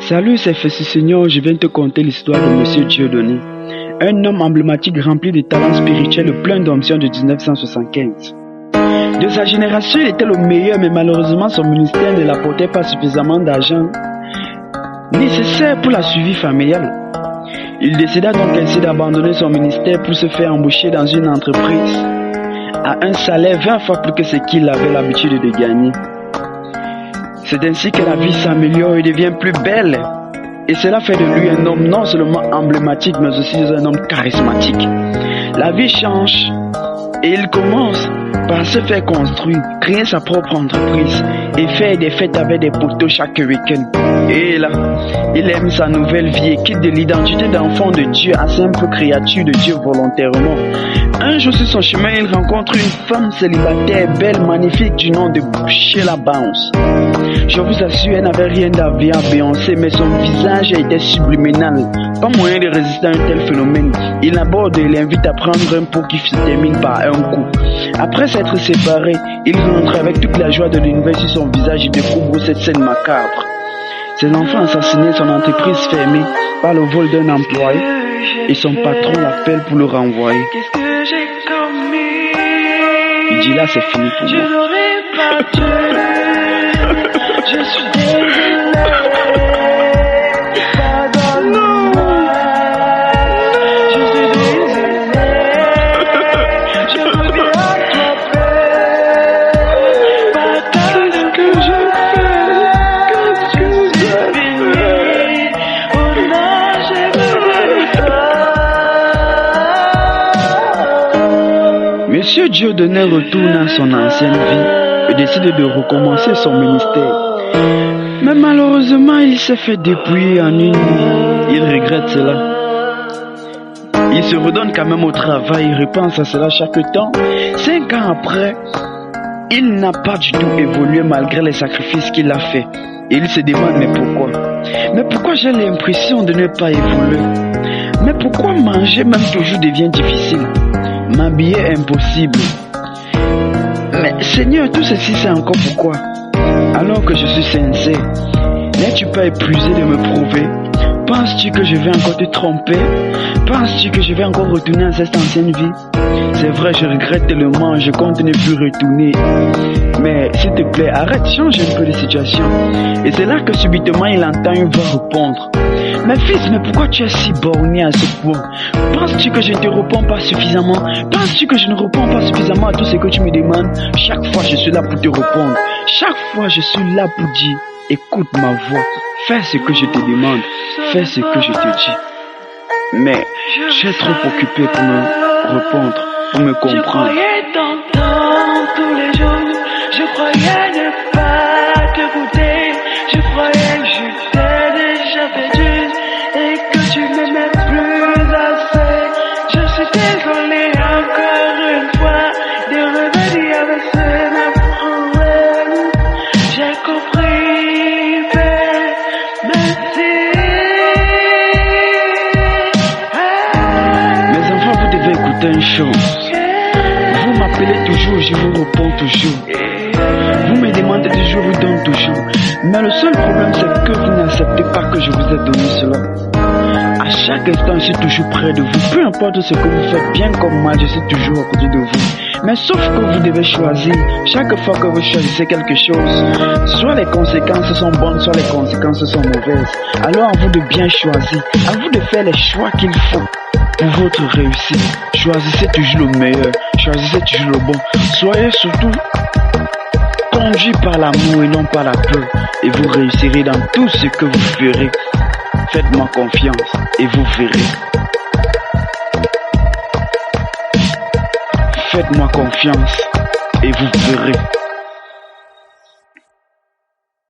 Salut, c'est Fessus Seigneur, je viens te conter l'histoire de Monsieur Dieudonné, un homme emblématique rempli de talents spirituels plein d'onction de 1975. De sa génération, il était le meilleur, mais malheureusement son ministère ne l'apportait pas suffisamment d'argent nécessaire pour la suivi familiale. Il décida donc ainsi d'abandonner son ministère pour se faire embaucher dans une entreprise à un salaire 20 fois plus que ce qu'il avait l'habitude de gagner. C'est ainsi que la vie s'améliore et devient plus belle. Et cela fait de lui un homme non seulement emblématique, mais aussi un homme charismatique. La vie change et il commence par se faire construire, créer sa propre entreprise et faire des fêtes avec des poteaux chaque week-end. Et là, il aime sa nouvelle vie et quitte de l'identité d'enfant de Dieu à simple créature de Dieu volontairement. Un jour sur son chemin, il rencontre une femme célibataire, belle, magnifique, du nom de Sheila Bounce. Je vous assure, elle n'avait rien d'envier à Beyoncé, mais son visage était subliminal. Pas moyen de résister à un tel phénomène. Il l'aborde et l'invite à prendre un pot qui se termine par un coup. Après s'être séparés, il rentre avec toute la joie de l'univers sur son visage et découvre cette scène macabre. Ses enfants assassinés, son entreprise fermée par le vol d'un employé et son patron l'appelle pour le renvoyer. Il dit là c'est fini pour moi. Je suis désolé. Pardonne-moi. Je suis désolé. Je reviens à toi paix. Pardonne ce que je fais. Que c'est fini. Oh non, j'ai besoin de toi. Monsieur Dieudonné retourne à son ancienne vie et décide de recommencer son ministère. Mais malheureusement, il s'est fait dépouiller en une nuit. Il regrette cela. Il se redonne quand même au travail, il repense à cela chaque temps. 5 ans après, il n'a pas du tout évolué malgré les sacrifices qu'il a fait. Et il se demande mais pourquoi? Mais pourquoi j'ai l'impression de ne pas évoluer? Mais pourquoi manger même toujours devient difficile? M'habiller impossible. Mais Seigneur, tout ceci c'est encore pourquoi? Alors que je suis sincère, n'es-tu pas épuisé de me prouver? Penses-tu que je vais encore te tromper? Penses-tu que je vais encore retourner à cette ancienne vie? C'est vrai, je regrette tellement, je compte ne plus retourner. Mais s'il te plaît, arrête, change un peu de situation. Et c'est là que subitement il entend une voix répondre. Mais fils, mais pourquoi tu es si borné à ce point? Penses-tu que je ne te réponds pas suffisamment? Penses-tu que je ne réponds pas suffisamment à tout ce que tu me demandes? Chaque fois je suis là pour te répondre. Chaque fois je suis là pour dire, écoute ma voix, fais ce que je te demande, fais ce que je te dis. Mais tu es trop occupé pour me répondre, pour me comprendre. Je croyais t'entendre tous les jours, je croyais ne pas t'écouter, je croyais que je t'ai déjà perdu et que tu m'aimais plus assez. Je suis désolé encore une fois de revenir avec ce même problème. J'ai compris, merci. Mes enfants, vous devez écouter une chose. Vous m'appelez toujours, je vous réponds toujours. Vous me demandez toujours, je vous donne toujours. Mais le seul problème, c'est que vous n'acceptez pas que je vous ai donné cela. À chaque instant, je suis toujours près de vous. Peu importe ce que vous faites, bien comme moi, je suis toujours à côté de vous. Mais sauf que vous devez choisir. Chaque fois que vous choisissez quelque chose, soit les conséquences sont bonnes, soit les conséquences sont mauvaises. Alors à vous de bien choisir. À vous de faire les choix qu'il faut pour votre réussite. Choisissez toujours le meilleur. Choisissez toujours le bon. Soyez surtout conduit par l'amour et non par la peur. Et vous réussirez dans tout ce que vous ferez. Faites-moi confiance et vous verrez. Faites-moi confiance et vous verrez.